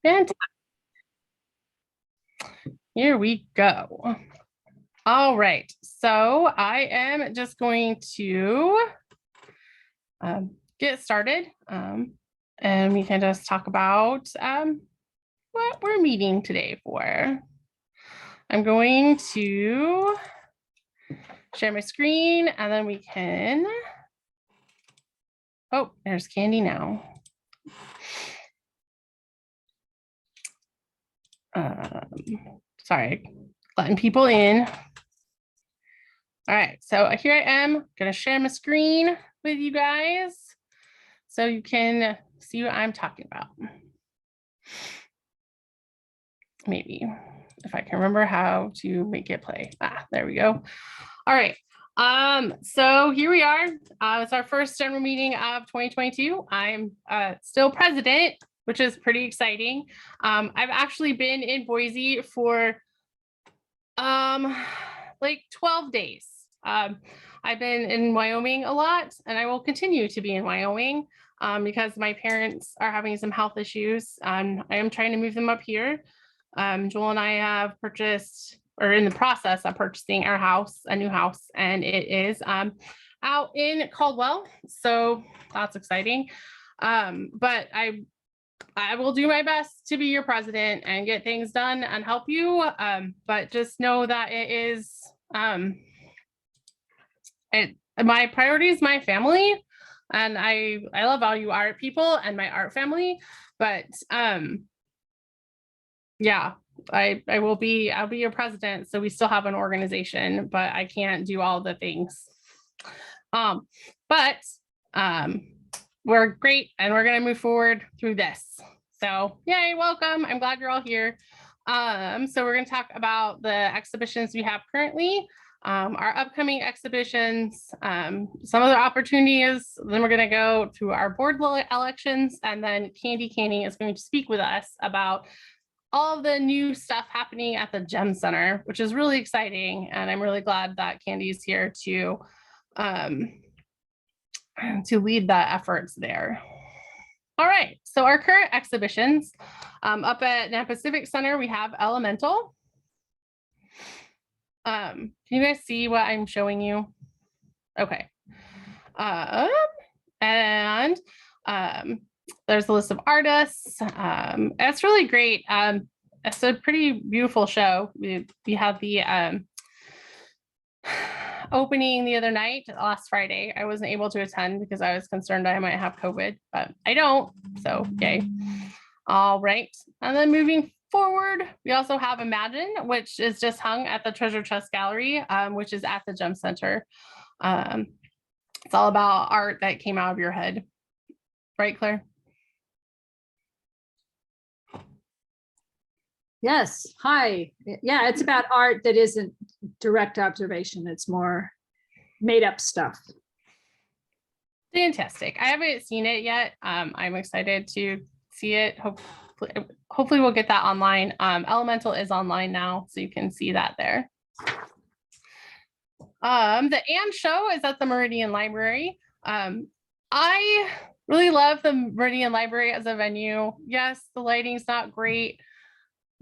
Fantastic. Here we go. All right. So I am just going to get started and we can just talk about what we're meeting today for. I'm going to share my screen and then we can, oh, there's Candy now. Sorry, letting people in. All right, so here I am gonna share my screen with you guys so you can see what I'm talking about. Maybe if I can remember how to make it play. There we go. All right. So here we are. It's our first general meeting of 2022. I'm still president, which is pretty exciting. I've actually been in Boise for like 12 days. I've been in Wyoming a lot and I will continue to be in Wyoming because my parents are having some health issues. I am trying to move them up here. Joel and I have purchased or in the process of purchasing our house, a new house, and it is out in Caldwell. So that's exciting. But I will do my best to be your president and get things done and help you. But just know that it is my priority is my family. And I love all you art people and my art family. But yeah, I'll be your president. So we still have an organization, but I can't do all the things. But we're great and we're going to move forward through this. So yay, welcome. I'm glad you're all here. So we're going to talk about the exhibitions we have currently, our upcoming exhibitions, some other opportunities. Then we're going to go through our board elections, and then Candy Canning is going to speak with us about all of the new stuff happening at the Gem Center, which is really exciting. And I'm really glad that Candy is here to lead the efforts there. All right, so our current exhibitions up at Napa Civic Center, we have Elemental. Can you guys see what I'm showing you? Okay. And there's a list of artists. It's really great. It's a pretty beautiful show. We had the opening the other night, last Friday. I wasn't able to attend because I was concerned I might have COVID, but I don't. So yay. All right. And then moving forward, we also have Imagine, which is just hung at the Treasure Chest Gallery, which is at the Gem Center. It's all about art that came out of your head. Right, Claire? Yes. Hi. Yeah, it's about art that isn't direct observation. It's more made up stuff. Fantastic. I haven't seen it yet. I'm excited to see it. Hopefully we'll get that online. Elemental is online now, so you can see that there. The And show is at the Meridian Library. I really love the Meridian Library as a venue. Yes, the lighting's not great.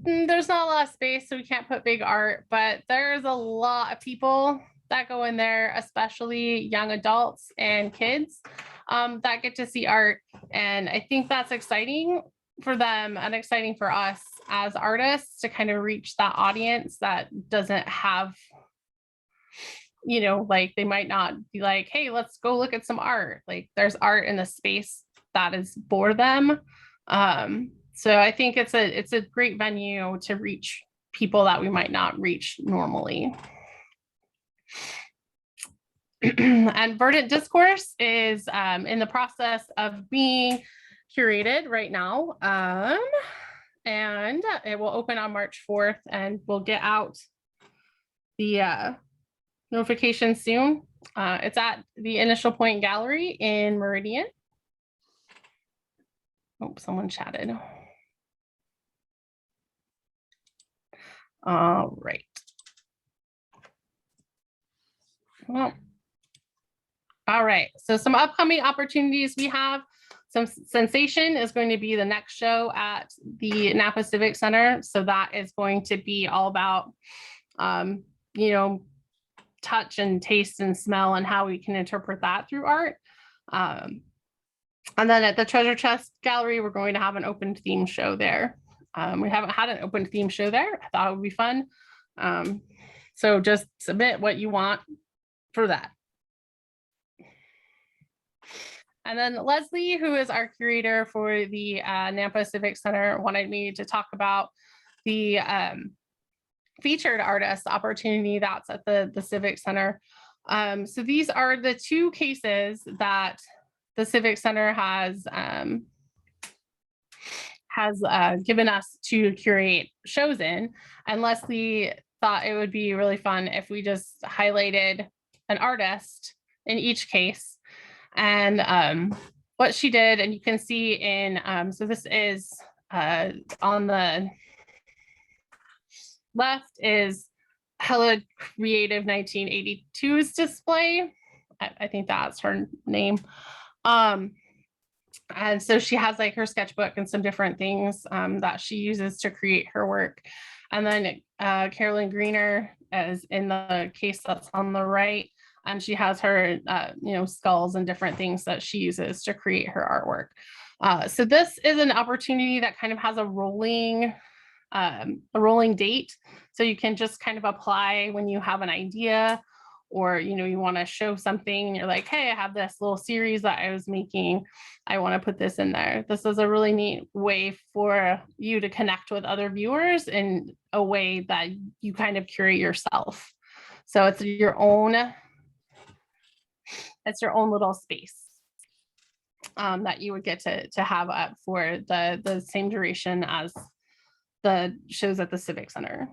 There's not a lot of space, so we can't put big art, but there's a lot of people that go in there, especially young adults and kids that get to see art. And I think that's exciting for them and exciting for us as artists to kind of reach that audience that doesn't have, you know, like they might not be like, hey, let's go look at some art. Like there's art in the space that is for them. So I think it's a great venue to reach people that we might not reach normally. And Verdant Discourse is in the process of being curated right now. And it will open on March 4th and we'll get out the notification soon. It's at the Initial Point Gallery in Meridian. Oh, someone chatted. All right. Well, all right. So some upcoming opportunities we have. Sensation is going to be the next show at the Napa Civic Center. So that is going to be all about, you know, touch and taste and smell and how we can interpret that through art. And then at the Treasure Chest Gallery, we're going to have an open theme show there. We haven't had an open theme show there. I thought it would be fun. So just submit what you want for that. And then Leslie, who is our curator for the Nampa Civic Center, wanted me to talk about the featured artist opportunity that's at the Civic Center. So these are the two cases that the Civic Center has given us to curate shows in. And Leslie thought it would be really fun if we just highlighted an artist in each case. And what she did, and you can see in, so this is on the left is Hella Creative 1982's display. I think that's her name. And so she has like her sketchbook and some different things that she uses to create her work. And then Carolyn Greener is in the case that's on the right. And she has her, you know, skulls and different things that she uses to create her artwork. So this is an opportunity that kind of has a rolling date. So you can just kind of apply when you have an idea, or, you know, you want to show something and you're like, hey, I have this little series that I was making. I want to put this in there. This is a really neat way for you to connect with other viewers in a way that you kind of curate yourself. So it's your own little space that you would get to have up for the same duration as the shows at the Civic Center.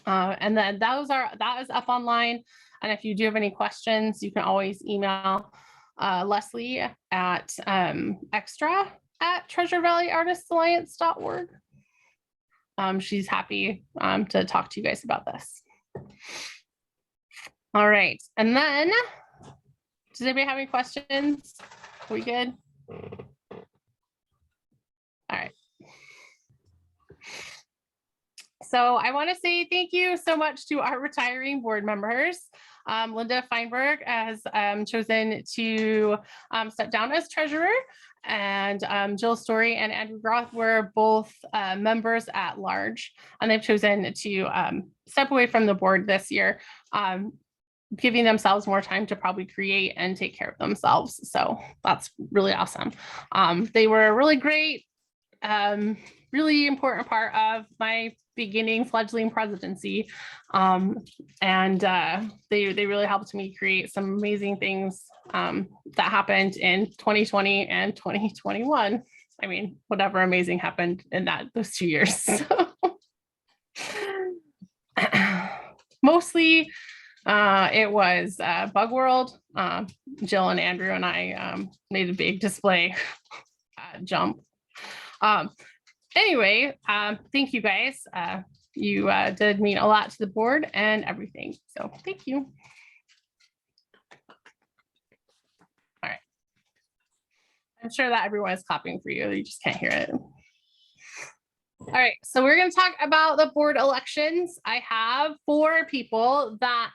And then that is up online. And if you do have any questions, you can always email Leslie at extra@treasurevalleyanartistalliance.org. She's happy to talk to you guys about this. All right, and then, does anybody have any questions? Are we good? All right. So I want to say thank you so much to our retiring board members. Linda Feinberg has chosen to step down as treasurer, and Jill Story and Andrew Groth were both members at large, and they've chosen to step away from the board this year, giving themselves more time to probably create and take care of themselves. So that's really awesome. They were a really great, really important part of my beginning fledgling presidency. And they really helped me create some amazing things that happened in 2020 and 2021. I mean, whatever amazing happened in those 2 years. Mostly it was Bug World. Jill and Andrew and I made a big display jump. Anyway, thank you guys. You did mean a lot to the board and everything. So thank you. All right. I'm sure that everyone is clapping for you. You just can't hear it. All right, so we're going to talk about the board elections. I have 4 people that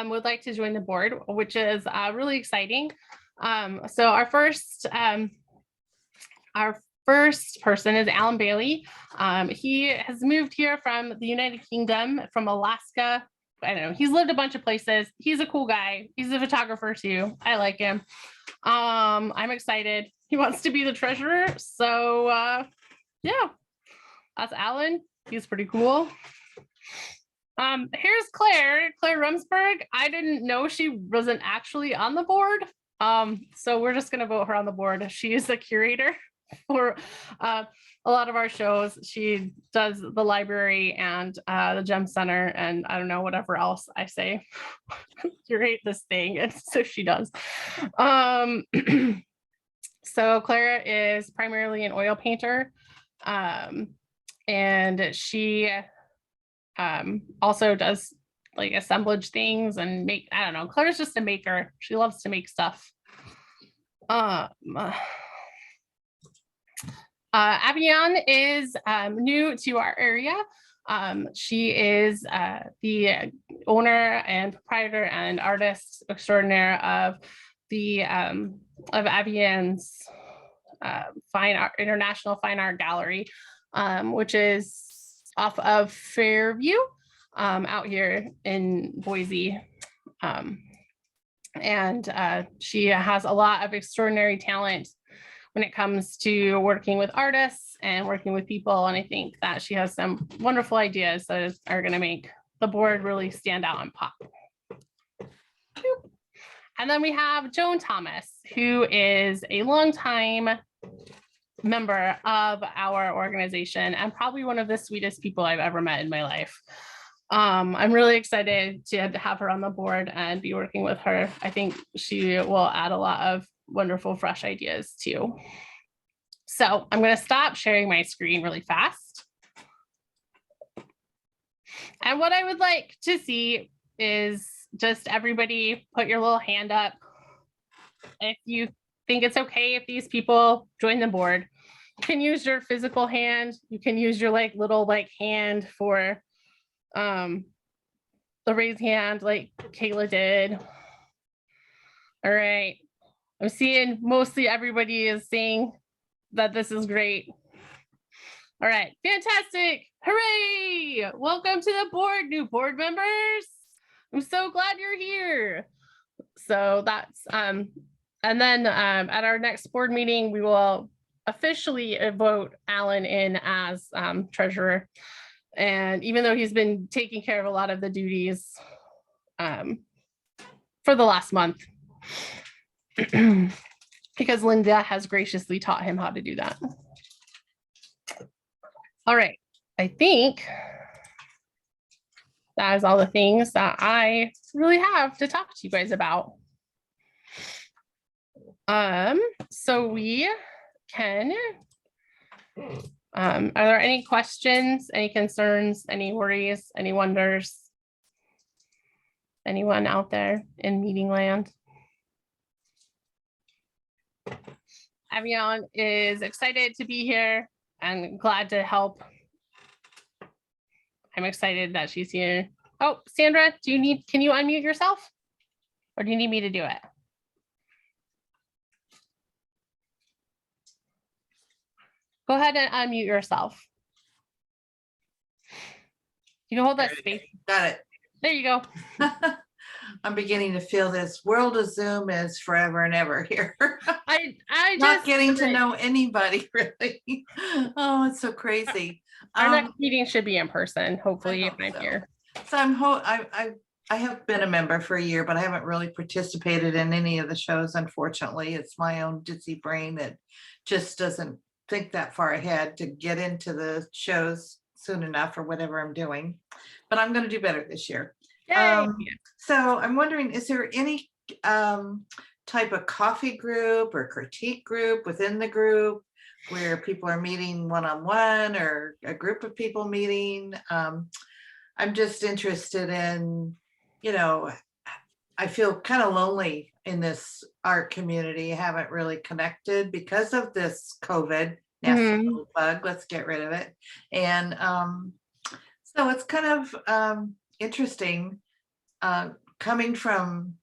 would like to join the board, which is really exciting. So our first person is Alan Bailey. He has moved here from the United Kingdom, from Alaska. I don't know, he's lived a bunch of places. He's a cool guy. He's a photographer too. I like him. I'm excited. He wants to be the treasurer. So yeah, that's Alan. He's pretty cool. Here's Claire Rumsberg. I didn't know she wasn't actually on the board. So we're just gonna vote her on the board. She is the curator for a lot of our shows. She does the library and the Gem Center, and I don't know, whatever else I say. Curate this thing, and so she does. So Clara is primarily an oil painter, and she also does like assemblage things and make, I don't know, Claire's just a maker. She loves to make stuff. Avian is new to our area. She is the owner and proprietor and artist extraordinaire of the of Avian's International Fine Art Gallery, which is off of Fairview, out here in Boise. And she has a lot of extraordinary talent when it comes to working with artists and working with people. And I think that she has some wonderful ideas that are going to make the board really stand out and pop. And then we have Joan Thomas, who is a longtime member of our organization and probably one of the sweetest people I've ever met in my life. I'm really excited to have her on the board and be working with her. I think she will add a lot of wonderful, fresh ideas too. So I'm going to stop sharing my screen really fast. And what I would like to see is just everybody put your little hand up if you think it's okay if these people join the board. You can use your physical hand. You can use your little hand for the raise hand like Kayla did. All right. I'm seeing mostly everybody is saying that this is great. All right, fantastic. Hooray. Welcome to the board, new board members. I'm so glad you're here. So that's, and then at our next board meeting, we will officially vote Alan in as treasurer. And even though he's been taking care of a lot of the duties for the last month, because Linda has graciously taught him how to do that. All right, I think that is all the things that I really have to talk to you guys about. So we can, are there any questions, any concerns, any worries, any wonders? Anyone out there in meeting land? Avian is excited to be here and glad to help. I'm excited that she's here. Oh, Sandra, can you unmute yourself? Or do you need me to do it? Go ahead and unmute yourself. You can hold that space. Got it. There you go. I'm beginning to feel this world of Zoom is forever and ever here. I Not just getting to know anybody really. Oh, it's so crazy. Our next meeting should be in person, hopefully, if I'm so. here. So I have been a member for a year, but I haven't really participated in any of the shows. Unfortunately, it's my own ditzy brain that just doesn't think that far ahead to get into the shows soon enough or whatever I'm doing. But I'm going to do better this year. So I'm wondering, is there any type of coffee group or critique group within the group where people are meeting one-on-one or a group of people meeting? I'm just interested in, I feel kind of lonely in this art community. I haven't really connected because of this COVID nasty little bug. Let's get rid of it. And so it's kind of interesting coming from,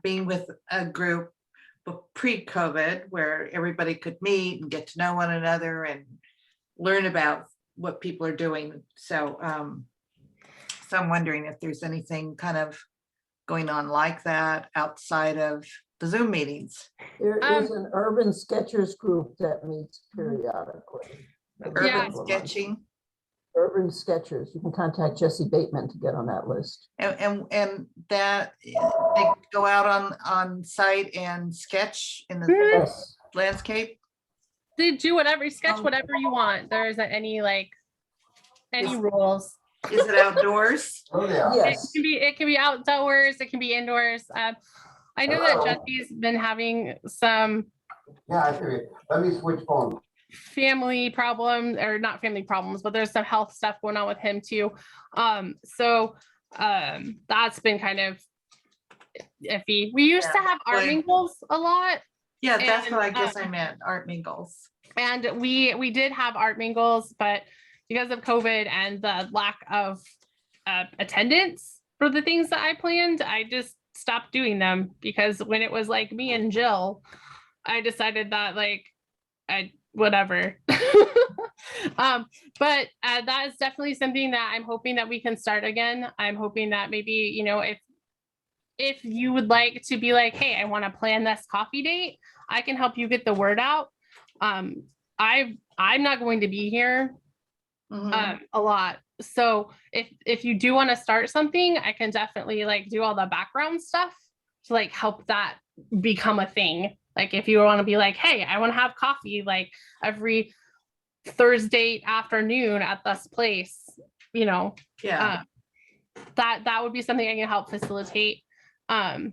being with a group pre-COVID where everybody could meet and get to know one another and learn about what people are doing. So, so I'm wondering if there's anything kind of going on like that outside of the Zoom meetings. There is an urban sketchers group that meets periodically. Urban sketching. Urban sketchers. You can contact Jesse Bateman to get on that list. And that they go out on site and sketch in the landscape. They do whatever, sketch whatever you want. There isn't any rules. Is it outdoors? Oh yeah. Yes. It can be outdoors. It can be indoors. I know that Jesse's been having some. Yeah, I figured. Let me switch phones. Family problems, or not family problems, but there's some health stuff going on with him too. So that's been kind of iffy. We used to have art mingles a lot. Yeah, that's And, what I guess I meant, art mingles. And we did have art mingles, but because of COVID and the lack of attendance for the things that I planned, I just stopped doing them, because when it was like me and Jill, I decided that like whatever. But that is definitely something that I'm hoping that we can start again. I'm hoping that maybe, you know, if you would like to be like, hey, I want to plan this coffee date, I can help you get the word out. I'm not going to be here Mhm. a lot. So if you do want to start something, I can definitely like do all the background stuff to like help that become a thing. Like if you want to be like, hey, I want to have coffee like every Thursday afternoon at this place, you know, Yeah, that would be something I can help facilitate and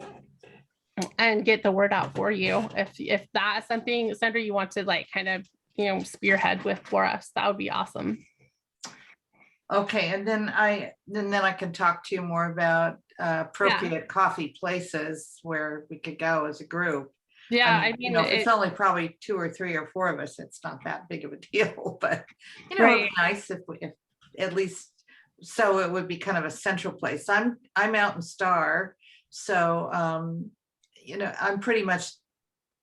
get the word out for you. If that's something, Sandra, you want to like kind of, you know, spearhead with for us, that would be awesome. okay, and then I can talk to you more about appropriate coffee places where we could go as a group. Yeah, I mean, you know, if it's only probably 2 or 3 or 4 of us, it's not that big of a deal, but you know, it'd be nice if at least, so it would be kind of a central place. I'm out in Star, so you know, I'm pretty much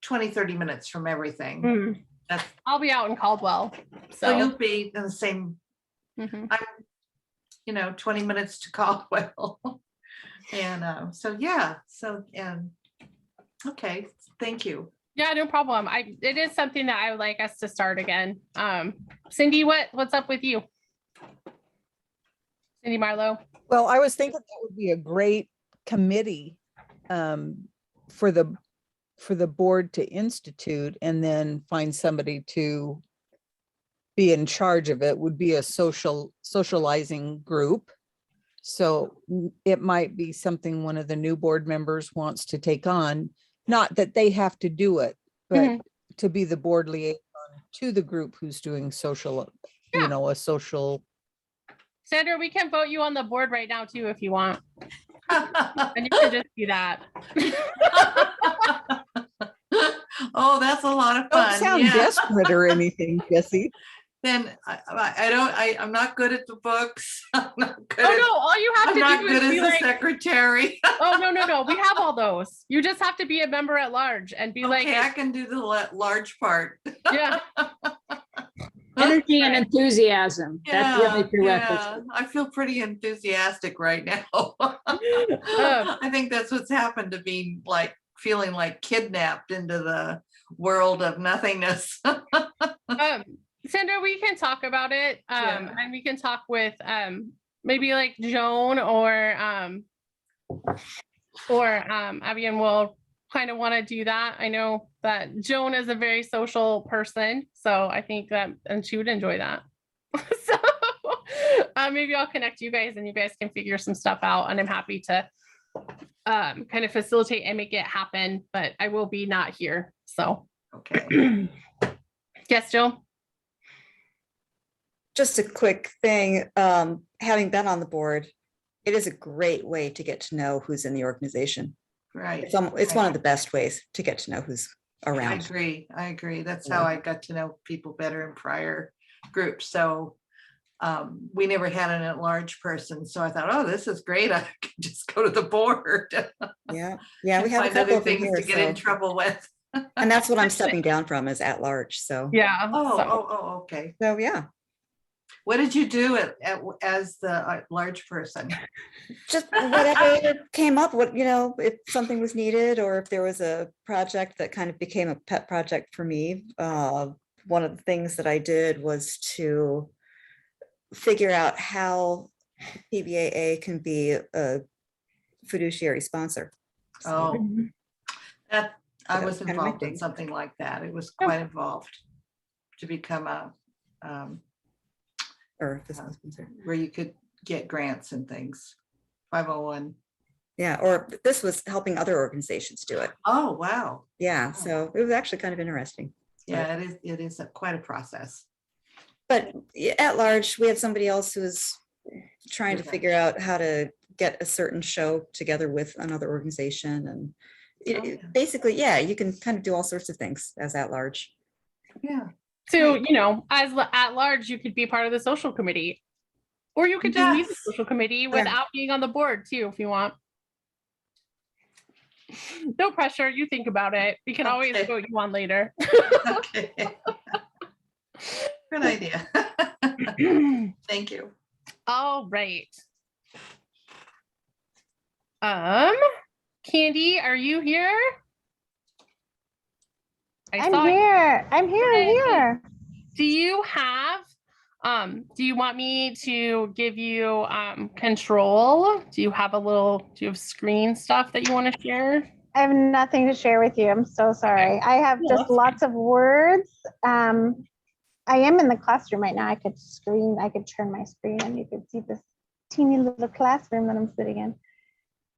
20-30 minutes from everything. That's, I'll be out in Caldwell. so So you'll be in the same, mhm. I'm, you know, 20 minutes to Caldwell. And so yeah, so and okay, thank you. Yeah, no problem. It is something that I would like us to start again. Cindy, what's up with you? Cindy Marlowe. Well, I was thinking that would be a great committee for the board to institute, and then find somebody to be in charge of it. Would be a socializing group. So it might be something one of the new board members wants to take on, not that they have to do it, but to be the board liaison to the group who's doing social, you know, a social. Sandra, we can vote you on the board right now too, if you want. And you can just do that. Oh, that's a lot of Don't fun. sound Yeah. desperate or anything, Jesse. Then I'm not good at the books. I'm not good Oh at, no, all you have I'm to not do good is as be a like, secretary. oh no, we have all those. You just have to be a member at large and be like, Okay, I can do the large part. yeah. Energy and Right. enthusiasm. That's really prerequisite. Yeah, I feel pretty enthusiastic right now. I think that's what's happened to me, like feeling like kidnapped into the world of nothingness. Sandra, we can talk about it. Yeah. And we can talk with maybe like Joan or Abby, and we'll kind of want to do that. I know that Joan is a very social person, so I think that, and she would enjoy that. So maybe I'll connect you guys and you guys can figure some stuff out, and I'm happy to kind of facilitate and make it happen, but I will be not here. So Okay. yes, Jill. Just a quick thing, having been on the board, it is a great way to get to know who's in the organization. Right. It's one of the best ways to get to know who's I around. agree. That's how I got to know people better in prior groups. So we never had an at-large person. So I thought, oh, this is great. I can just go to the board. Yeah, we have a Find couple other over things here, to get in so- trouble with. and that's what I'm stepping down from, is at large. So Yeah. Oh, okay. so yeah, What did you do as the large person? just whatever came up. What, you know, if something was needed, or if there was a project that kind of became a pet project for me. One of the things that I did was to figure out how TVAA can be a fiduciary sponsor. So, Oh, that I that was was kind of my involved in thing. something like that. It was quite involved to become a or fiscal sponsor. where you could get grants and things. 501. Yeah, or this was helping other organizations do it. Oh, wow. Yeah, so it was actually kind of interesting. Yeah, it is quite a process. But at large, we had somebody else who was trying to Okay. figure out how to get a certain show together with another organization, and Basically, yeah, you can kind of do all sorts of things as at large. Yeah. So, you know, as at large, you could be part of the social committee. Or you could just be the Yes. social committee without being on the board too, if you want. No pressure. You think about it. We can always Okay. vote you on later. Okay. Good idea. Thank you. All right. Candy, are you here? I'm saw you. here. I'm Yay. here. Do you have, do you want me to give you control? Do you have do you have screen stuff that you want to share? I have nothing to share with you. I'm so sorry. I have No, just that's fine. lots of words. I am in the classroom right now. I could turn my screen and you could see this teeny little classroom that I'm sitting in.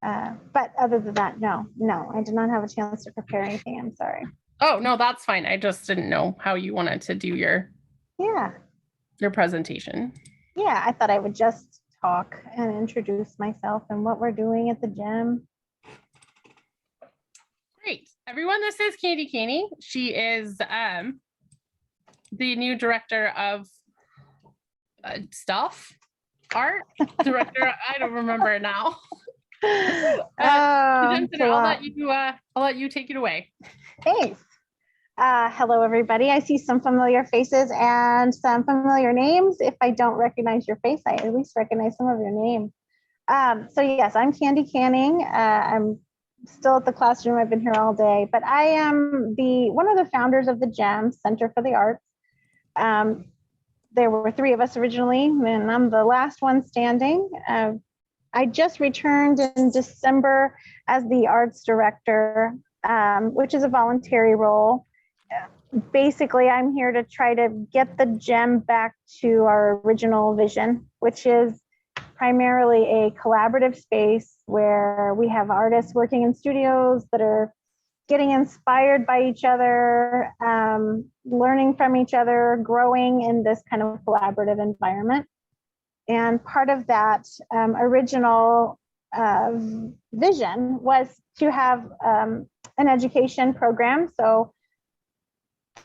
But other than that, no, I did not have a chance to prepare anything. I'm sorry. Oh, no, that's fine. I just didn't know how you wanted to do your presentation. Yeah, I thought I would just talk and introduce myself and what we're doing at the gym. Great. Everyone, this is Candy Caney. She is the new director of art director. I don't remember now. I'll let you take it away. Thanks. Hello, everybody. I see some familiar faces and some familiar names. If I don't recognize your face, I at least recognize some of your name. So yes, I'm Candy Canning. I'm still at the classroom. I've been here all day, but I am one of the founders of the GEM, Center for the Arts. There were 3 of us originally, and I'm the last one standing. I just returned in December as the arts director, which is a voluntary role. Basically, I'm here to try to get the GEM back to our original vision, which is primarily a collaborative space where we have artists working in studios that are getting inspired by each other, learning from each other, growing in this kind of collaborative environment. And part of that original vision was to have an education program. So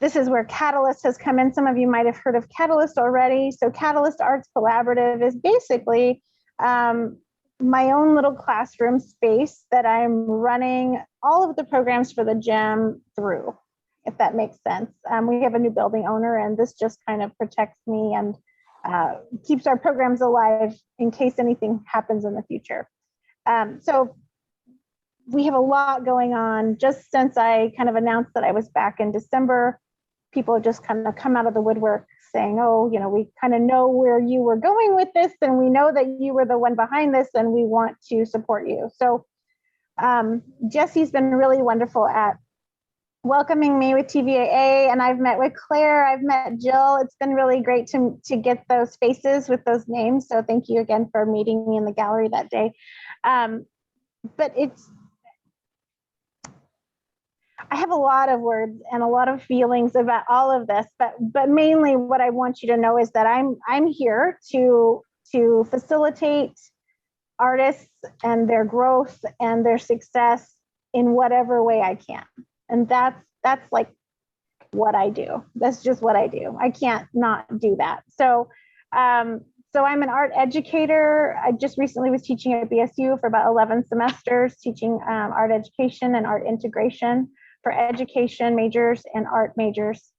this is where Catalyst has come in. Some of you might have heard of Catalyst already. So Catalyst Arts Collaborative is basically my own little classroom space that I'm running all of the programs for the GEM through, if that makes sense. We have a new building owner, and this just kind of protects me and keeps our programs alive in case anything happens in the future. So we have a lot going on. Just since I kind of announced that I was back in December, people have just kind of come out of the woodwork saying, oh, you know, we kind of know where you were going with this, and we know that you were the one behind this, and we want to support you. So Jesse's been really wonderful at welcoming me with TVAA, and I've met with Claire, I've met Jill. It's been really great to get those faces with those names. So thank you again for meeting me in the gallery that day. But I have a lot of words and a lot of feelings about all of this, but mainly what I want you to know is that I'm here to facilitate artists and their growth and their success in whatever way I can. And that's like what I do. That's just what I do. I can't not do that. So I'm an art educator. I just recently was teaching at BSU for about 11 semesters, teaching art education and art integration for education majors and art majors.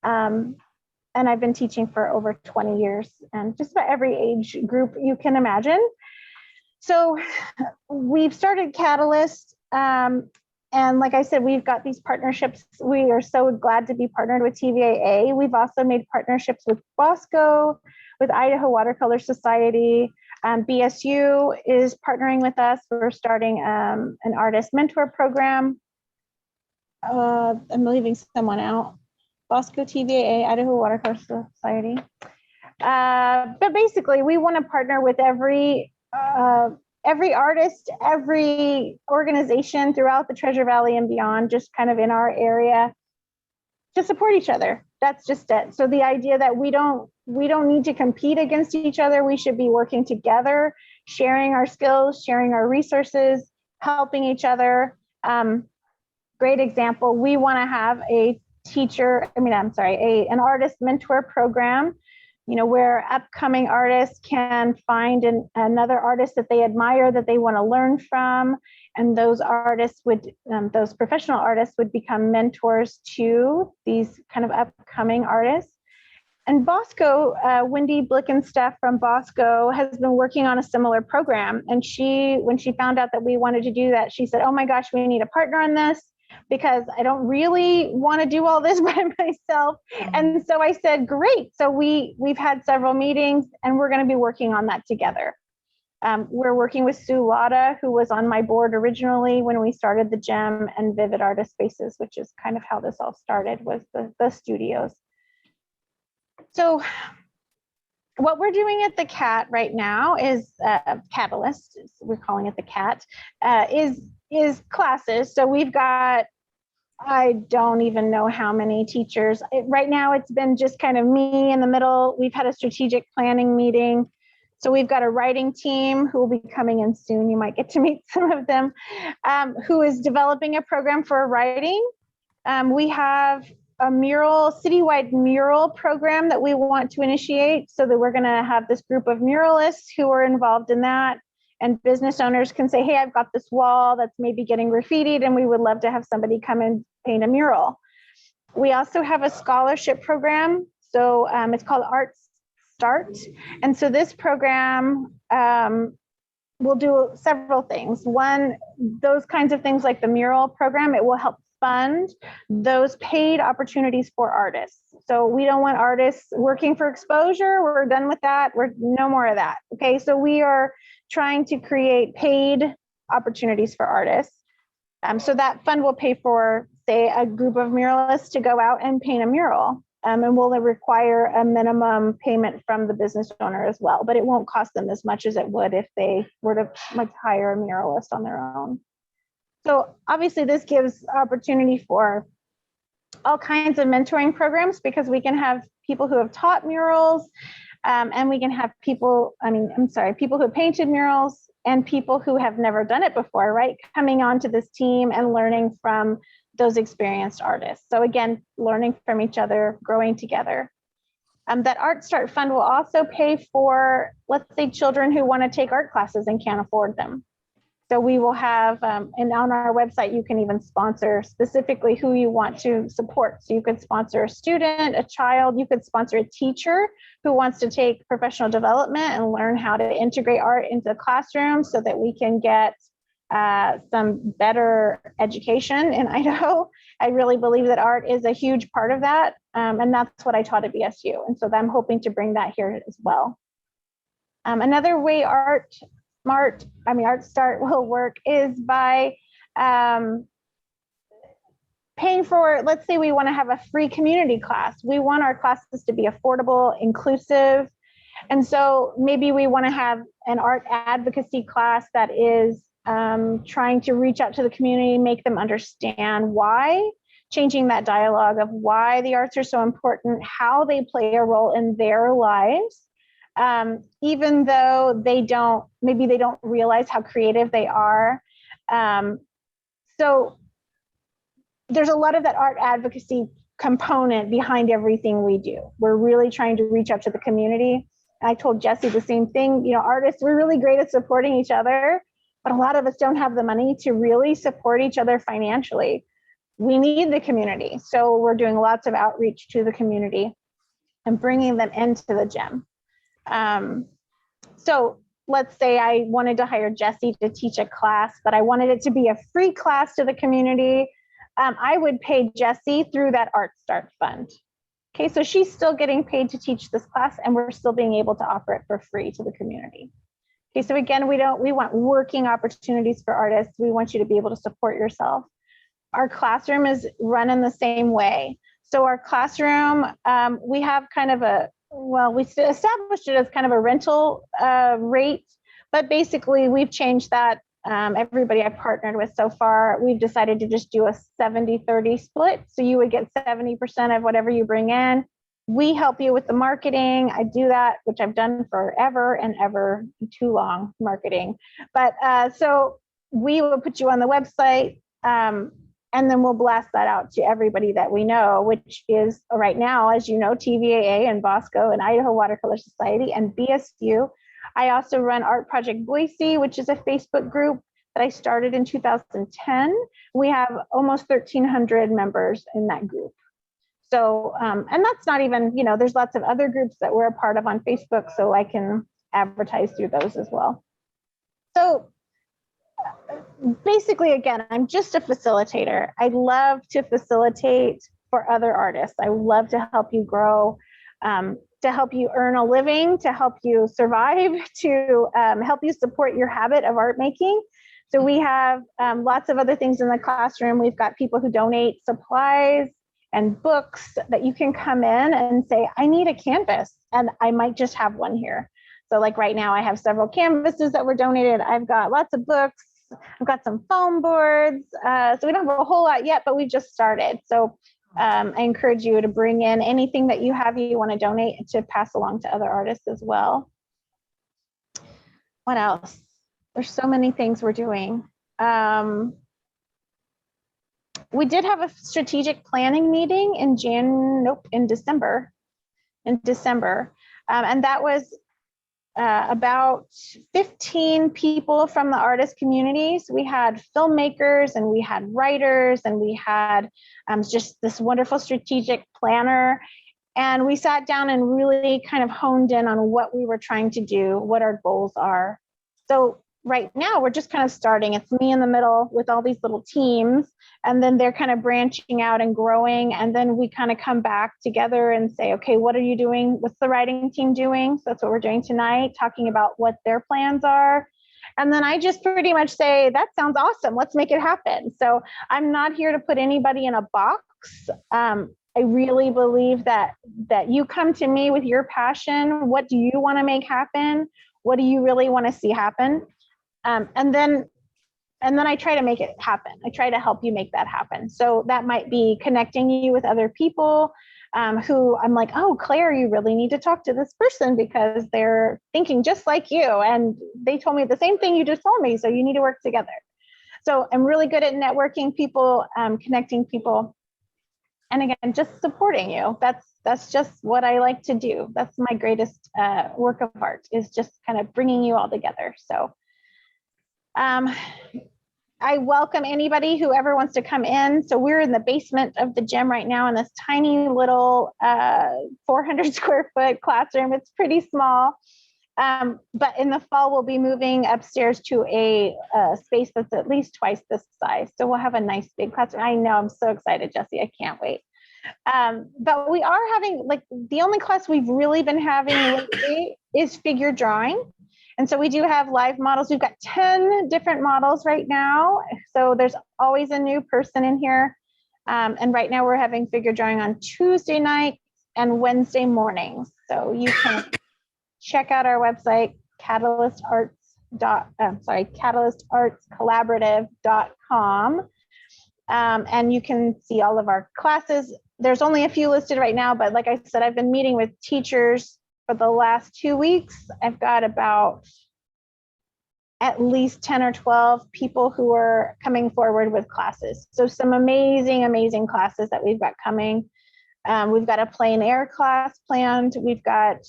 And I've been teaching for over 20 years, and just about every age group you can imagine. So we've started Catalyst. And like I said, we've got these partnerships. We are so glad to be partnered with TVAA. We've also made partnerships with Bosco, with Idaho Watercolor Society. BSU is partnering with us. We're starting an artist mentor program. I'm leaving someone out. Bosco, TVAA, Idaho Watercolor Society. But basically, we want to partner with every artist, every organization throughout the Treasure Valley and beyond, just kind of in our area, to support each other. That's just it. So the idea that we don't need to compete against each other. We should be working together, sharing our skills, sharing our resources, helping each other. great example, we want to have a an artist mentor program, where upcoming artists can find another artist that they admire, that they want to learn from. And those those professional artists would become mentors to these kind of upcoming artists. And Bosco, Wendy Blickenstaff from Bosco has been working on a similar program. And when she found out that we wanted to do that, she said, oh my gosh, we need a partner on this, because I don't really want to do all this by myself. And so I said, great. So we've had several meetings, and we're going to be working on that together. We're working with Sue Latta, who was on my board originally when we started the Gem, and Vivid Artist Spaces, which is kind of how this all started, was the studios. So what we're doing at the CAT right now is Catalyst, we're calling it the CAT, is classes. So we've got, I don't even know how many teachers. Right now it's been just kind of me in the middle. We've had a strategic planning meeting. So we've got a writing team who will be coming in soon. You might get to meet some of them, who is developing a program for writing. We have a citywide mural program that we want to initiate, so that we're going to have this group of muralists who are involved in that. And business owners can say, hey, I've got this wall that's maybe getting graffitied, and we would love to have somebody come and paint a mural. We also have a scholarship program. So it's called Art Start. And so this program will do several things. One, those kinds of things like the mural program, it will help fund those paid opportunities for artists. So we don't want artists working for exposure. We're done with that. We're no more of that. Okay, so we are trying to create paid opportunities for artists. So that fund will pay for, say, a group of muralists to go out and paint a mural. And will require a minimum payment from the business owner as well, but it won't cost them as much as it would if they were to hire a muralist on their own. So obviously this gives opportunity for all kinds of mentoring programs, because we can have people who have taught murals, and we can have people who have painted murals, and people who have never done it before, right? Coming onto this team and learning from those experienced artists. So again, learning from each other, growing together. That Art Start Fund will also pay for, let's say, children who want to take art classes and can't afford them. So we will have, and on our website, you can even sponsor specifically who you want to support. So you could sponsor a student, a child, you could sponsor a teacher who wants to take professional development and learn how to integrate art into the classroom, so that we can get some better education in Idaho. I really believe that art is a huge part of that. And that's what I taught at BSU. And so I'm hoping to bring that here as well. Another way Art Start will work is by paying for, let's say we want to have a free community class. We want our classes to be affordable, inclusive. And so maybe we want to have an art advocacy class that is trying to reach out to the community, make them understand why, changing that dialogue of why the arts are so important, how they play a role in their lives, even though maybe they don't realize how creative they are. So there's a lot of that art advocacy component behind everything we do. We're really trying to reach out to the community. I told Jesse the same thing, artists, we're really great at supporting each other, but a lot of us don't have the money to really support each other financially. We need the community. So we're doing lots of outreach to the community and bringing them into the Gem. So let's say I wanted to hire Jesse to teach a class, but I wanted it to be a free class to the community. I would pay Jesse through that Art Start Fund. Okay, so she's still getting paid to teach this class, and we're still being able to offer it for free to the community. Okay, so again, we want working opportunities for artists. We want you to be able to support yourself. Our classroom is run in the same way. So our classroom, we have kind of we established it as kind of a rental rate, but basically we've changed that. Everybody I've partnered with so far, we've decided to just do a 70-30 split. So you would get 70% of whatever you bring in. We help you with the marketing. I do that, which I've done forever and ever, too long marketing. But so we will put you on the website. And then we'll blast that out to everybody that we know, which is right now, as you know, TVAA and Bosco and Idaho Watercolor Society and BSU. I also run Art Project Boise, which is a Facebook group that I started in 2010. We have almost 1,300 members in that group. So, and that's not even, you know, there's lots of other groups that we're a part of on Facebook, so I can advertise through those as well. So basically, again, I'm just a facilitator. I love to facilitate for other artists. I love to help you grow, to help you earn a living, to help you survive, to help you support your habit of art making. So we have lots of other things in the classroom. We've got people who donate supplies and books that you can come in and say, I need a canvas, and I might just have one here. So like right now I have several canvases that were donated. I've got lots of books. I've got some foam boards. So we don't have a whole lot yet, but we've just started. So I encourage you to bring in anything that you have you want to donate to pass along to other artists as well. What else? There's so many things we're doing. We did have a strategic planning meeting in December. And that was about 15 people from the artist communities. We had filmmakers and we had writers and we had just this wonderful strategic planner. And we sat down and really kind of honed in on what we were trying to do, what our goals are. So right now we're just kind of starting. It's me in the middle with all these little teams, and then they're kind of branching out and growing. And then we kind of come back together and say, okay, what are you doing? What's the writing team doing? So that's what we're doing tonight, talking about what their plans are. And then I just pretty much say, that sounds awesome. Let's make it happen. So I'm not here to put anybody in a box. I really believe that you come to me with your passion. What do you want to make happen? What do you really want to see happen? And then I try to make it happen. I try to help you make that happen. So that might be connecting you with other people who I'm like, oh, Claire, you really need to talk to this person because they're thinking just like you. And they told me the same thing you just told me. So you need to work together. So I'm really good at networking people, connecting people. And again, just supporting you. That's just what I like to do. That's my greatest work of art, is just kind of bringing you all together. So I welcome anybody who ever wants to come in. So we're in the basement of the gym right now in this tiny little 400 square foot classroom. It's pretty small. But in the fall, we'll be moving upstairs to a space that's at least twice this size. So we'll have a nice big classroom. I know, I'm so excited, Jesse. I can't wait. But we are having, like, the only class we've really been having lately is figure drawing. And so we do have live models. We've got 10 different models right now. So there's always a new person in here. And right now we're having figure drawing on Tuesday night and Wednesday mornings. So you can check out our website, catalystartscollaborative.com. And you can see all of our classes. There's only a few listed right now, but like I said, I've been meeting with teachers for the last 2 weeks. I've got about at least 10 or 12 people who are coming forward with classes. So some amazing, amazing classes that we've got coming. We've got a plein air class planned. We've got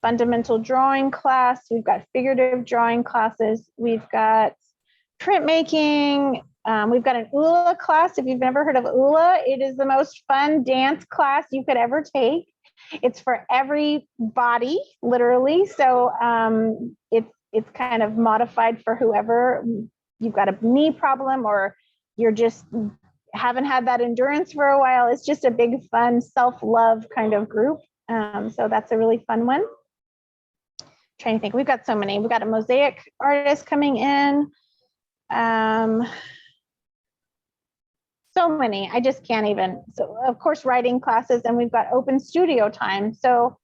fundamental drawing class. We've got figurative drawing classes. We've got printmaking. We've got an ULA class. If you've never heard of ULA, it is the most fun dance class you could ever take. It's for everybody, literally. So it's kind of modified for whoever. You've got a knee problem, or you're just haven't had that endurance for a while. It's just a big, fun, self-love kind of group. So that's a really fun one. Trying to think, we've got so many. We've got a mosaic artist coming in. So many, I just can't even. So of course, writing classes, and we've got open studio time. So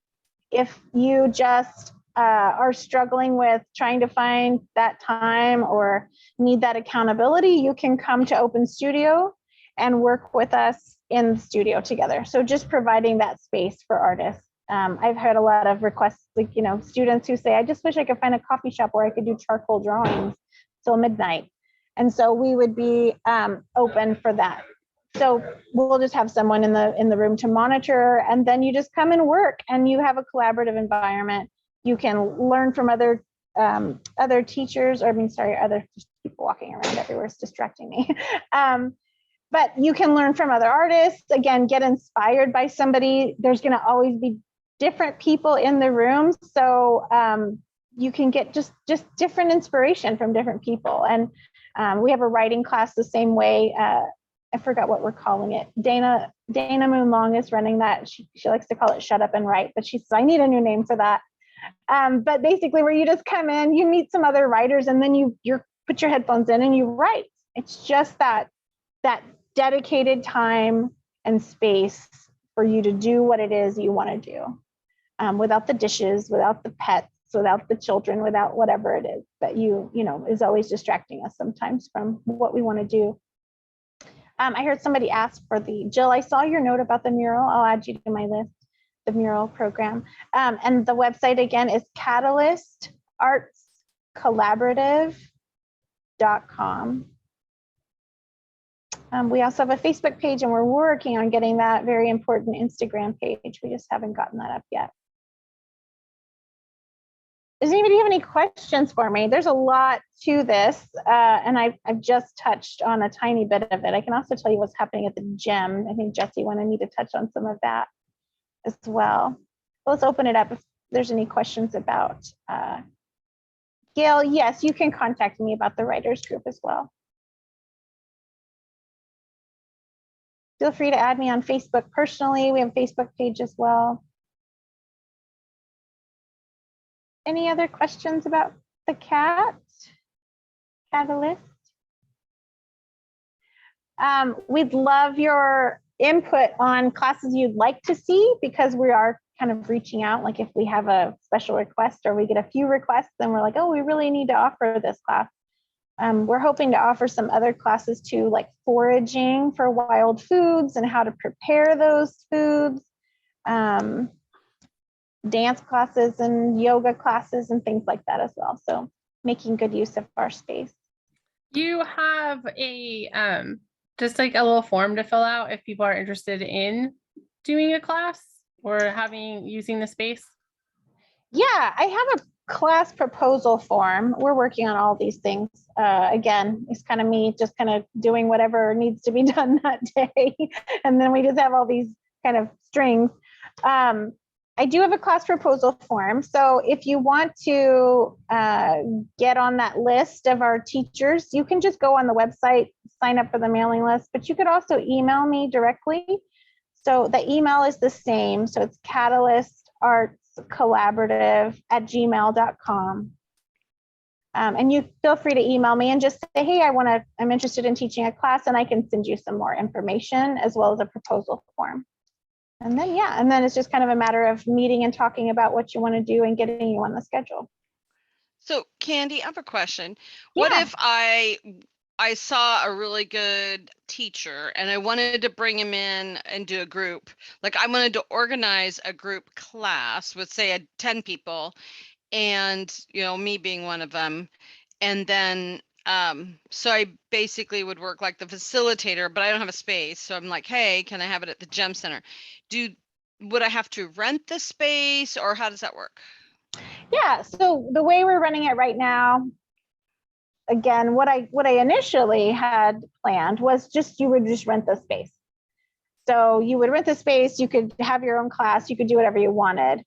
if you just are struggling with trying to find that time or need that accountability, you can come to Open Studio and work with us in the studio together. So just providing that space for artists. I've had a lot of requests, like, you know, students who say, I just wish I could find a coffee shop where I could do charcoal drawings till midnight. And so we would be open for that. So we'll just have someone in the room to monitor, and then you just come and work, and you have a collaborative environment. You can learn from other teachers, or other people walking around everywhere is distracting me. But you can learn from other artists, again, get inspired by somebody. There's going to always be different people in the room. So you can get just different inspiration from different people. And we have a writing class the same way. I forgot what we're calling it. Dana Moonlong is running that. She likes to call it Shut Up and Write, but she says, I need a new name for that. But basically where you just come in, you meet some other writers, and then you put your headphones in and you write. It's just that dedicated time and space for you to do what it is you want to do, without the dishes, without the pets, without the children, without whatever it is that is always distracting us sometimes from what we want to do. I heard somebody ask for Jill, I saw your note about the mural. I'll add you to my list, the mural program. And the website again is catalystartscollaborative.com. We also have a Facebook page, and we're working on getting that very important Instagram page. We just haven't gotten that up yet. Does anybody have any questions for me? There's a lot to this, and I've just touched on a tiny bit of it. I can also tell you what's happening at the gym. I think Jesse wanted me to touch on some of that as well. Let's open it up if there's any questions about Gail. Yes, you can contact me about the writers group as well. Feel free to add me on Facebook personally. We have a Facebook page as well. Any other questions about the Catalyst? We'd love your input on classes you'd like to see, because we are kind of reaching out. Like if we have a special request or we get a few requests, then we're like, oh, we really need to offer this class. We're hoping to offer some other classes too, like foraging for wild foods and how to prepare those foods. Dance classes and yoga classes and things like that as well. So making good use of our space. You have a just like a little form to fill out if people are interested in doing a class or using the space. Yeah, I have a class proposal form. We're working on all these things. Again, it's kind of me just kind of doing whatever needs to be done that day. And then we just have all these kind of strings. I do have a class proposal form. So if you want to get on that list of our teachers, you can just go on the website, sign up for the mailing list, but you could also email me directly. So the email is the same. So it's catalystartscollaborative@gmail.com. And you feel free to email me and just say, hey, I'm interested in teaching a class, and I can send you some more information as well as a proposal form. And then it's just kind of a matter of meeting and talking about what you want to do and getting you on the schedule. So Candy, I have a question. Yeah. What if I saw a really good teacher and I wanted to bring him in and do a group? Like I wanted to organize a group class with say 10 people, and me being one of them. And then so I basically would work like the facilitator, but I don't have a space. So I'm like, hey, can I have it at the gem center? Would I have to rent the space, or how does that work? Yeah, so the way we're running it right now, again, what I initially had planned was you would just rent the space. So you would rent the space, you could have your own class, you could do whatever you wanted.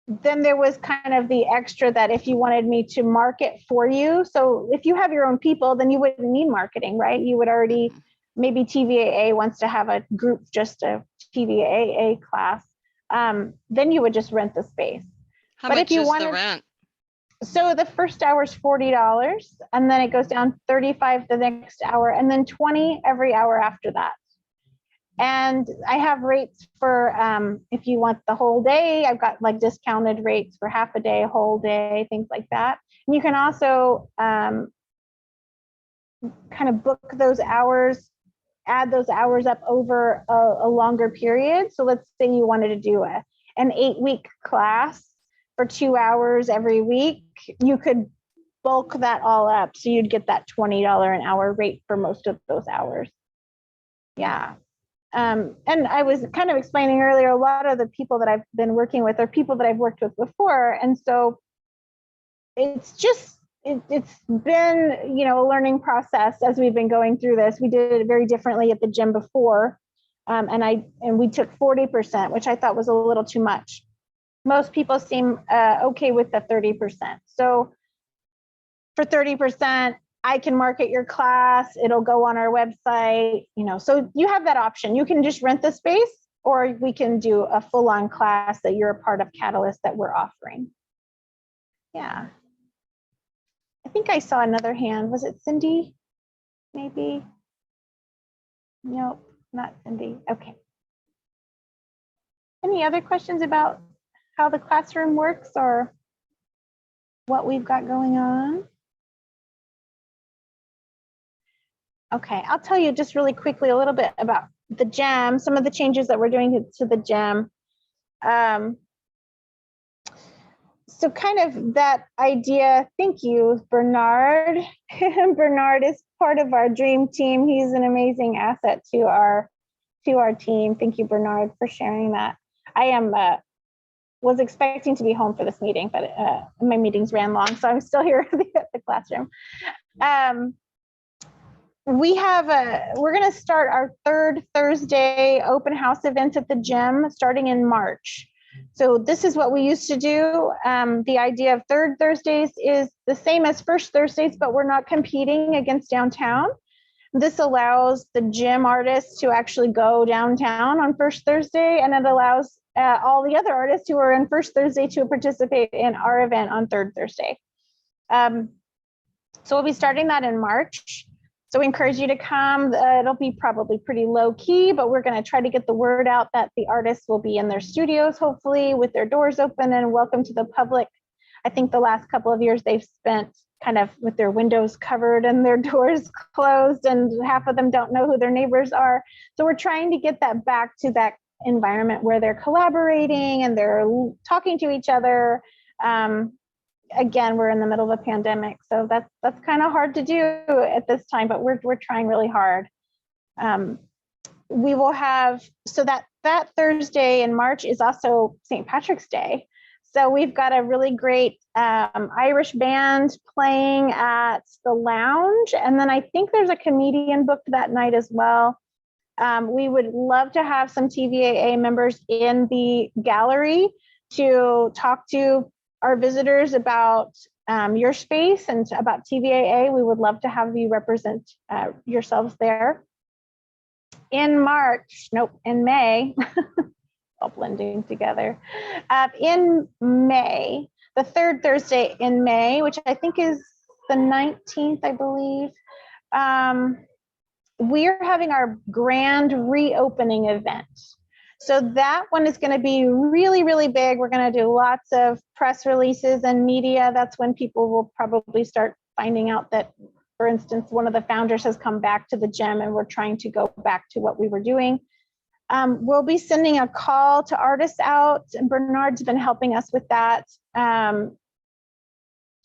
Then there was kind of the extra that if you wanted me to market for you. So if you have your own people, then you wouldn't need marketing, right? You would already, maybe TVAA wants to have a group, just a TVAA class. Then you would just rent the space. How much is the rent? So the first hour is $40, and then it goes down $35 the next hour, and then $20 every hour after that. And I have rates for if you want the whole day. I've got like discounted rates for half a day, whole day, things like that. And you can also kind of book those hours, add those hours up over a longer period. So let's say you wanted to do an 8-week class for 2 hours every week. You could bulk that all up. So you'd get that $20 an hour rate for most of those hours. Yeah. And I was kind of explaining earlier, a lot of the people that I've been working with are people that I've worked with before. And so it's just, it's been, a learning process as we've been going through this. We did it very differently at the gym before. And we took 40%, which I thought was a little too much. Most people seem okay with the 30%. So for 30%, I can market your class. It'll go on our website, so you have that option. You can just rent the space, or we can do a full-on class that you're a part of Catalyst that we're offering. Yeah. I think I saw another hand. Was it Cindy? Maybe? Nope, not Cindy. Okay. Any other questions about how the classroom works or what we've got going on? Okay, I'll tell you just really quickly a little bit about the gym, some of the changes that we're doing to the gym. So kind of that idea, thank you, Bernard. Bernard is part of our dream team. He's an amazing asset to our team. Thank you, Bernard, for sharing that. I was expecting to be home for this meeting, but my meetings ran long, so I'm still here at the classroom. We're going to start our third Thursday open house event at the gym starting in March. So this is what we used to do. The idea of third Thursdays is the same as first Thursdays, but we're not competing against downtown. This allows the gym artists to actually go downtown on first Thursday, and it allows all the other artists who are in first Thursday to participate in our event on third Thursday. So we'll be starting that in March. So we encourage you to come. It'll be probably pretty low key, but we're going to try to get the word out that the artists will be in their studios, hopefully with their doors open and welcome to the public. I think the last couple of years they've spent kind of with their windows covered and their doors closed, and half of them don't know who their neighbors are. So we're trying to get that back to that environment where they're collaborating and they're talking to each other. Again, we're in the middle of a pandemic, so that's kind of hard to do at this time, but we're trying really hard. We will have, so that Thursday in March is also St. Patrick's Day. So we've got a really great Irish band playing at the lounge. And then I think there's a comedian booked that night as well. We would love to have some TVAA members in the gallery to talk to our visitors about your space and about TVAA. We would love to have you represent yourselves there. In May, all blending together. In May, the third Thursday in May, which I think is the 19th, I believe, we're having our grand reopening event. So that one is going to be really, really big. We're going to do lots of press releases and media. That's when people will probably start finding out that, for instance, one of the founders has come back to the gym and we're trying to go back to what we were doing. We'll be sending a call to artists out, and Bernard's been helping us with that. So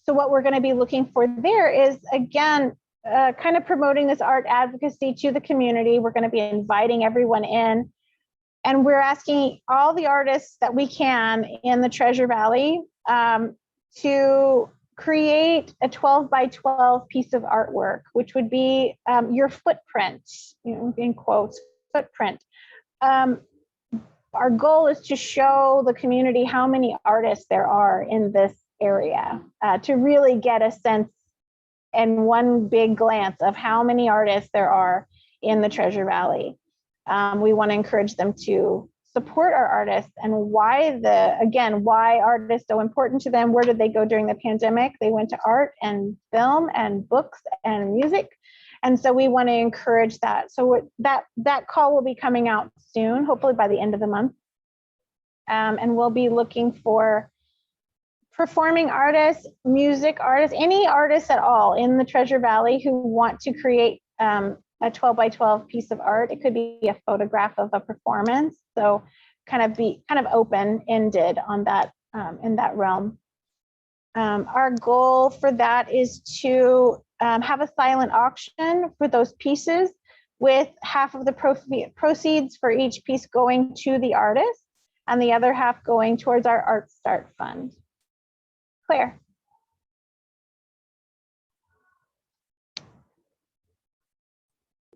what we're going to be looking for there is, again, kind of promoting this art advocacy to the community. We're going to be inviting everyone in. And we're asking all the artists that we can in the Treasure Valley to create a 12 by 12 piece of artwork, which would be your footprint, in quotes, footprint. Our goal is to show the community how many artists there are in this area, to really get a sense in one big glance of how many artists there are in the Treasure Valley. We want to encourage them to support our artists and why art is so important to them. Where did they go during the pandemic? They went to art and film and books and music. And so we want to encourage that. So that call will be coming out soon, hopefully by the end of the month. And we'll be looking for performing artists, music artists, any artists at all in the Treasure Valley who want to create a 12 by 12 piece of art. It could be a photograph of a performance. So kind of open-ended on that, in that realm. Our goal for that is to have a silent auction for those pieces, with half of the proceeds for each piece going to the artist and the other half going towards our Art Start Fund. Claire.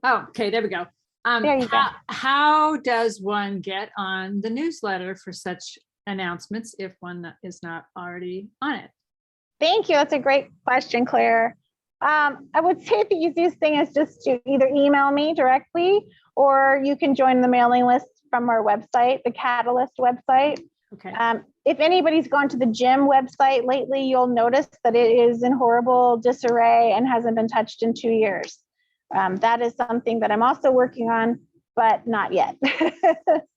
Oh, okay, there we go. There you go. How does one get on the newsletter for such announcements if one is not already on it? Thank you. That's a great question, Claire. I would say the easiest thing is just to either email me directly, or you can join the mailing list from our website, the Catalyst website. Okay. If anybody's gone to the gym website lately, you'll notice that it is in horrible disarray and hasn't been touched in 2 years. That is something that I'm also working on, but not yet.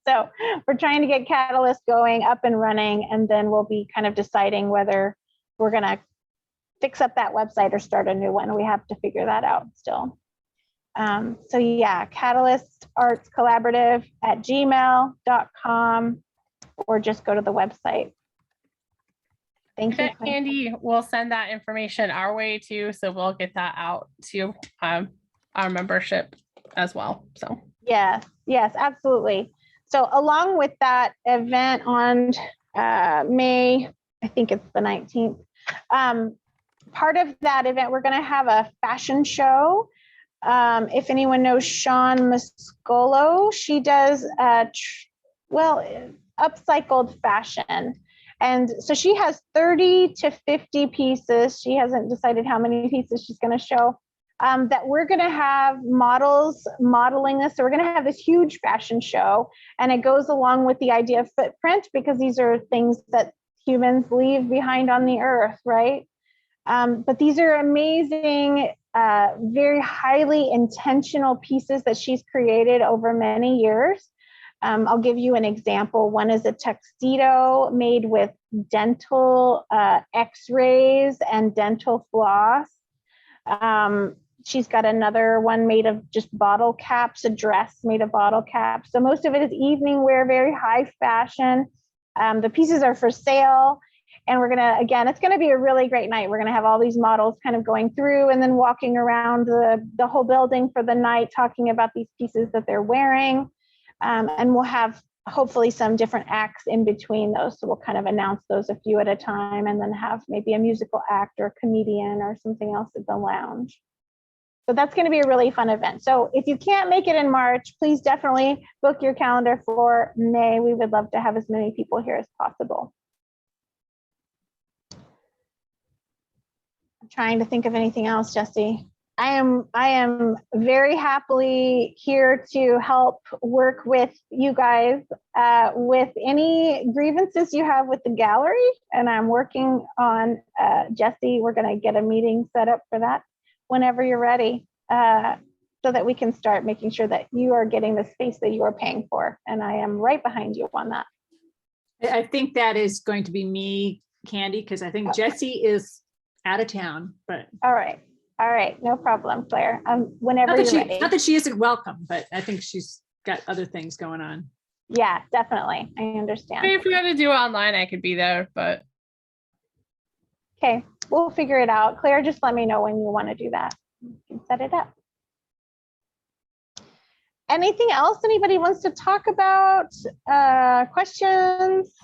So we're trying to get Catalyst going, up and running, and then we'll be kind of deciding whether we're going to fix up that website or start a new one. We have to figure that out still. So yeah, Catalyst Arts Collaborative at gmail.com, or just go to the website. Thank you. Andy will send that information our way too, so we'll get that out to our membership as well. So yes, absolutely. So along with that event on May, I think it's the 19th, part of that event, we're going to have a fashion show. If anyone knows Sean Muscolo, she does upcycled fashion. And so she has 30 to 50 pieces. She hasn't decided how many pieces she's going to show, that we're going to have models modeling this. So we're going to have this huge fashion show, and it goes along with the idea of footprint, because these are things that humans leave behind on the earth, right? But these are amazing, very highly intentional pieces that she's created over many years. I'll give you an example. One is a tuxedo made with dental x-rays and dental floss. She's got another one made of just bottle caps, a dress made of bottle caps. So most of it is evening wear, very high fashion. The pieces are for sale. And we're gonna, again, it's gonna be a really great night. We're gonna have all these models kind of going through and then walking around the whole building for the night, talking about these pieces that they're wearing. And we'll have hopefully some different acts in between those. So we'll kind of announce those a few at a time, and then have maybe a musical act or a comedian or something else at the lounge. So that's gonna be a really fun event. So if you can't make it in March, please definitely book your calendar for May. We would love to have as many people here as possible. I'm trying to think of anything else, Jesse. I am very happily here to help work with you guys with any grievances you have with the gallery. And I'm working on, Jesse, we're gonna get a meeting set up for that whenever you're ready, so that we can start making sure that you are getting the space that you are paying for. And I am right behind you on that. I think that is going to be me, Candy, because I think Jesse is out of town, but. All right, no problem, Claire. Whenever you're ready. Not that she isn't welcome, but I think she's got other things going on. Yeah, definitely, I understand. if we got to do it online, I could be there, but. Okay, we'll figure it out. Claire, just let me know when you want to do that. You can set it up. Anything else anybody wants to talk about? Questions?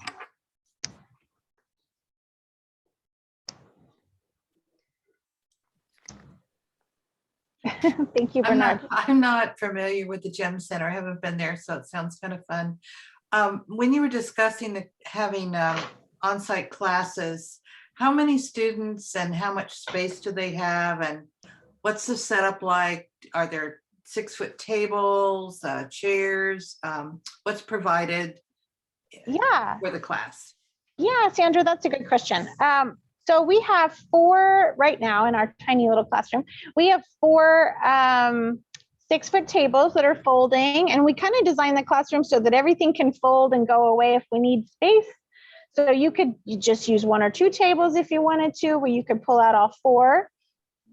Thank you, Bernard. I'm not familiar with the Gem Center. I haven't been there, so it sounds kind of fun. When you were discussing having on-site classes, how many students and how much space do they have, and what's the setup like? Are there 6-foot tables, chairs? What's provided for the class? Yeah, Sandra, that's a good question. So we have 4 right now in our tiny little classroom. We have 4 6-foot tables that are folding, and we kind of designed the classroom so that everything can fold and go away if we need space. So you just use 1 or 2 tables if you wanted to, where you could pull out all 4.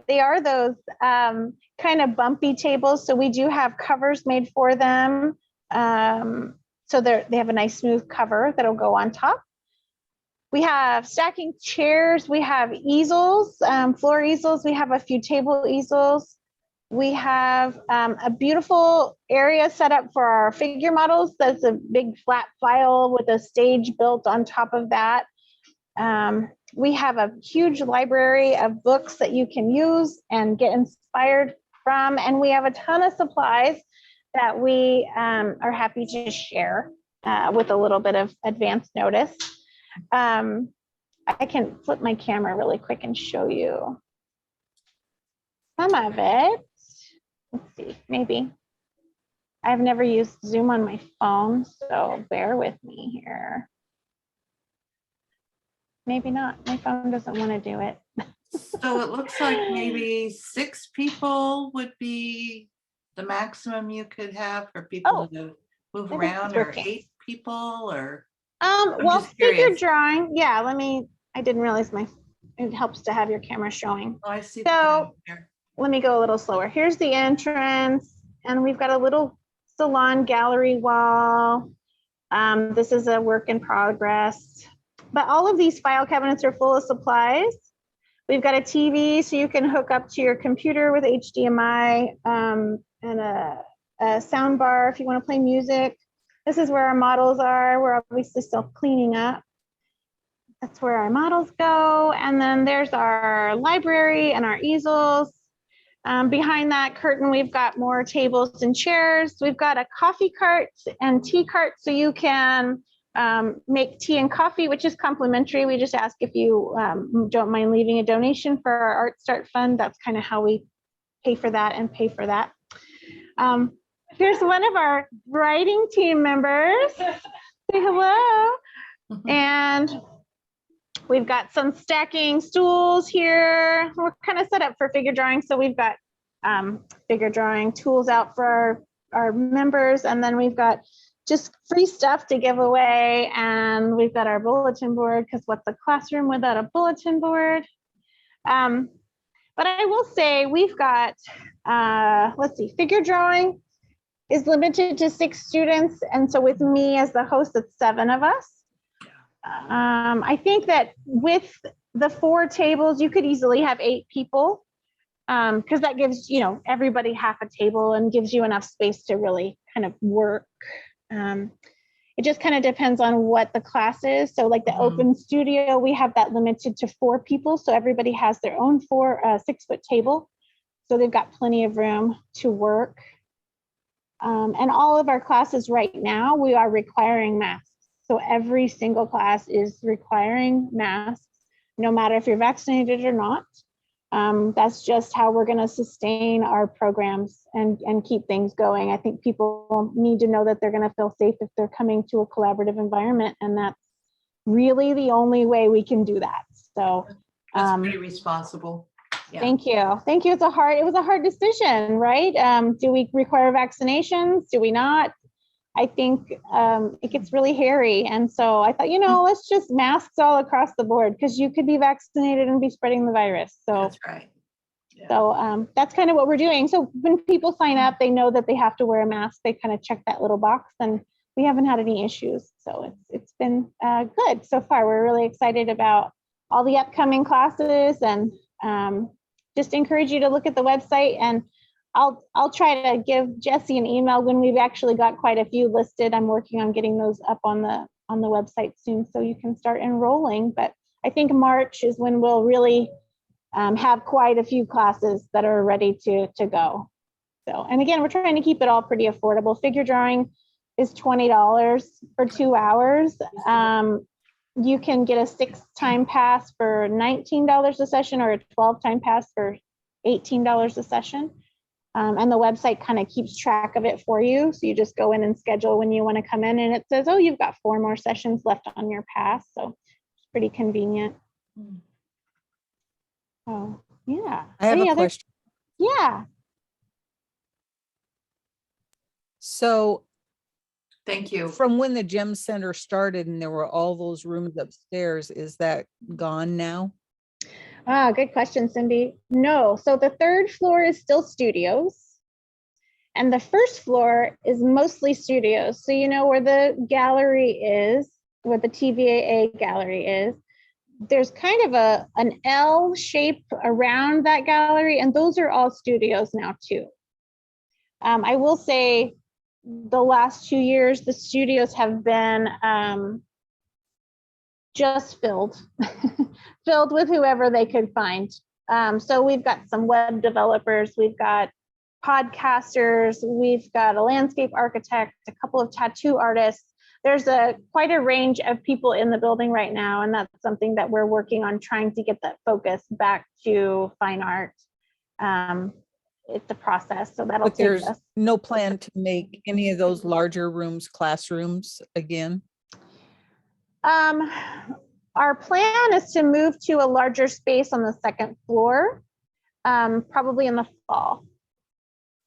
They are those kind of bumpy tables. So we do have covers made for them. So they have a nice smooth cover that'll go on top. We have stacking chairs, we have easels, floor easels, we have a few table easels. We have a beautiful area set up for our figure models. That's a big flat file with a stage built on top of that. We have a huge library of books that you can use and get inspired from. And we have a ton of supplies that we are happy to share with a little bit of advance notice. I can flip my camera really quick and show you some of it. Let's see, maybe. I've never used Zoom on my phone, so bear with me here. Maybe not. My phone doesn't want to do it. So it looks like maybe 6 people would be the maximum you could have for people to move I think around, it's or working. 8 people, or? Well, just figure curious. drawing. Yeah, I didn't realize it helps to have your camera showing. Oh, I see. So- There. Let me go a little slower. Here's the entrance, and we've got a little salon gallery wall. This is a work in progress, but all of these file cabinets are full of supplies. We've got a TV, so you can hook up to your computer with HDMI, and a sound bar if you want to play music. This is where our models are. We're obviously still cleaning up. That's where our models go. And then there's our library and our easels. Behind that curtain, we've got more tables and chairs. We've got a coffee cart and tea cart, so you can make tea and coffee, which is complimentary. We just ask if you don't mind leaving a donation for our Art Start Fund. That's kind of how we pay for that and pay for that. Here's one of our writing team members. Say hello. And we've got some stacking stools here. We're kind of set up for figure drawing. So we've got figure drawing tools out for our members. And then we've got just free stuff to give away. And we've got our bulletin board, because what's a classroom without a bulletin board? But I will say we've got, let's see, figure drawing is limited to 6 students. And so with me as the host, it's 7 of us. I think that with the 4 tables, you could easily have 8 people, because that gives, everybody half a table and gives you enough space to really kind of work. It just kind of depends on what the class is. So like the open studio, we have that limited to 4 people. So everybody has their own 6-foot table. So they've got plenty of room to work. And all of our classes right now, we are requiring masks. So every single class is requiring masks, no matter if you're vaccinated or not. That's just how we're going to sustain our programs and keep things going. I think people need to know that they're going to feel safe if they're coming to a collaborative environment, and that's really the only way we can do that. So That's pretty responsible. Yeah. Thank you. Thank you. It was a hard decision, right? Do we require vaccinations? Do we not? I think it gets really hairy. And so I thought, let's just masks all across the board, because you could be vaccinated and be spreading the virus. So That's right. Yeah. So that's kind of what we're doing. So when people sign up, they know that they have to wear a mask. They kind of check that little box, and we haven't had any issues. So it's been good so far. We're really excited about all the upcoming classes, and just encourage you to look at the website, and I'll try to give Jesse an email when we've actually got quite a few listed. I'm working on getting those up on the website soon, so you can start enrolling. But I think March is when we'll really have quite a few classes that are ready to go. So, and again, we're trying to keep it all pretty affordable. Figure drawing is $20 for 2 hours. You can get a 6-time pass for $19 a session, or a 12-time pass for $18 a session. And the website kind of keeps track of it for you. So you just go in and schedule when you want to come in, and it says, oh, you've got 4 more sessions left on your pass. So it's pretty convenient. Oh, yeah. I have a question. Yeah. So Thank you. from when the gym center started and there were all those rooms upstairs, is that gone now? Good question, Cindy. No, so the 3rd floor is still studios, and the 1st floor is mostly studios. So where the gallery is, where the TVAA gallery is, there's kind of an L shape around that gallery, and those are all studios now too. I will say the last 2 years, the studios have been just filled, filled with whoever they could find. So we've got some web developers, we've got podcasters, we've got a landscape architect, a couple of tattoo artists. There's quite a range of people in the building right now, and that's something that we're working on, trying to get that focus back to fine art. It's a process, so that'll But take there's us. no plan to make any of those larger rooms classrooms again? Our plan is to move to a larger space on the second floor, probably in the fall.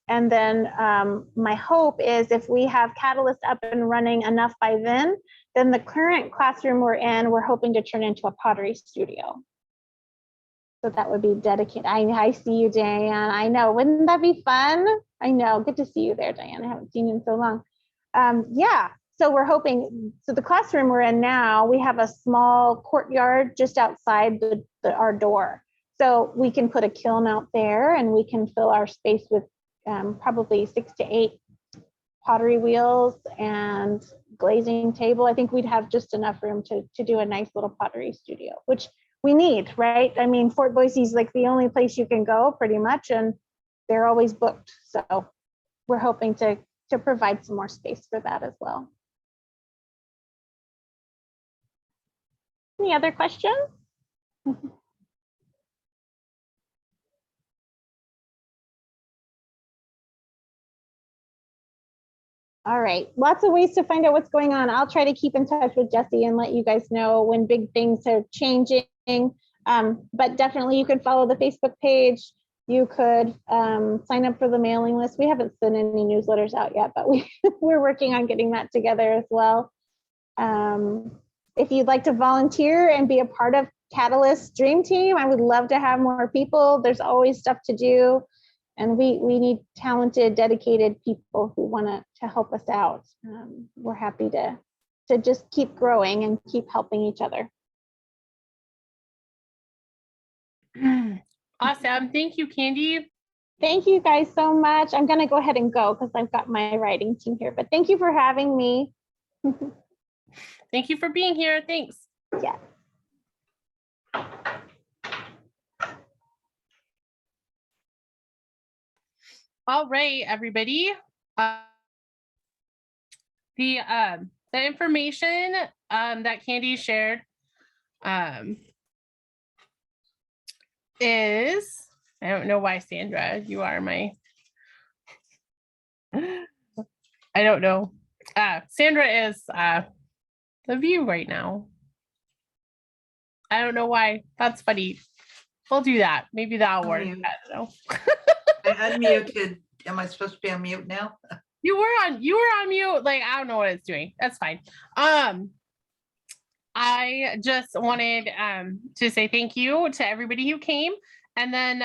And then my hope is if we have Catalyst up and running enough by then the current classroom we're in, we're hoping to turn into a pottery studio. So that would be dedicated. I see you, Diane. I know. Wouldn't that be fun? I know. Good to see you there, Diane. I haven't seen you in so long. Yeah. So we're hoping. So the classroom we're in now, we have a small courtyard just outside our door. So we can put a kiln out there, and we can fill our space with probably 6 to 8 pottery wheels and glazing table. I think we'd have just enough room to do a nice little pottery studio, which we need, right? I mean, Fort Boise's like the only place you can go pretty much, and they're always booked. So we're hoping to provide some more space for that as well. Any other questions? All right, lots of ways to find out what's going on. I'll try to keep in touch with Jesse and let you guys know when big things are changing. But definitely you could follow the Facebook page. You could sign up for the mailing list. We haven't sent any newsletters out yet, but we're working on getting that together as well. If you'd like to volunteer and be a part of Catalyst Dream Team, I would love to have more people. There's always stuff to do. And we need talented, dedicated people who want to help us out. We're happy to just keep growing and keep helping each other. Awesome. Thank you, Candy. Thank you guys so much. I'm going to go ahead and go because I've got my writing team here, but thank you for having me. Thank you for being here. Thanks. Yeah. All right, everybody. The information that Candy shared is, I don't know why, Sandra, you are my, I don't know. Sandra is the view right now. I don't know why. That's funny. We'll do that. Maybe that'll work. Unmute. I don't know. I unmuted. Am I supposed to be on mute now? You were on mute. Like, I don't know what it's doing. That's fine. I just wanted to say thank you to everybody who came. And then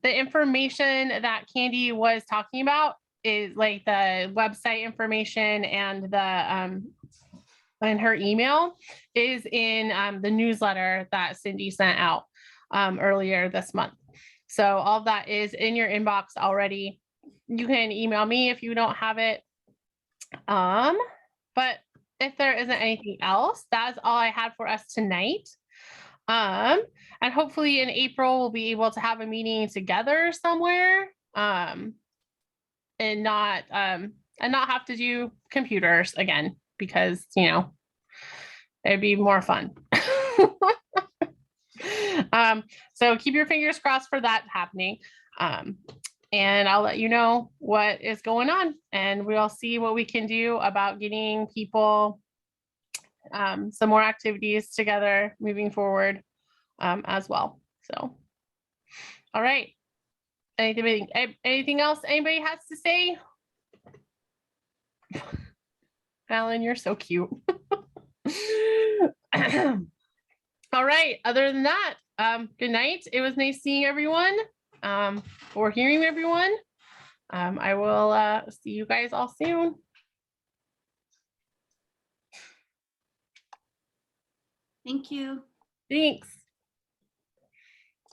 the information that Candy was talking about is like the website information and the and her email is in the newsletter that Cindy sent out earlier this month. So all of that is in your inbox already. You can email me if you don't have it. But if there isn't anything else, that's all I had for us tonight. And hopefully in April, we'll be able to have a meeting together somewhere and not have to do computers again, because, you know, it'd be more fun. So keep your fingers crossed for that happening. And I'll let you know what is going on, and we'll see what we can do about getting people some more activities together moving forward as well. So, all right. Anything else anybody has to say? Alan, you're so cute. All right. Other than that, good night. It was nice seeing everyone or hearing everyone. I will see you guys all soon. Thank you. Thanks.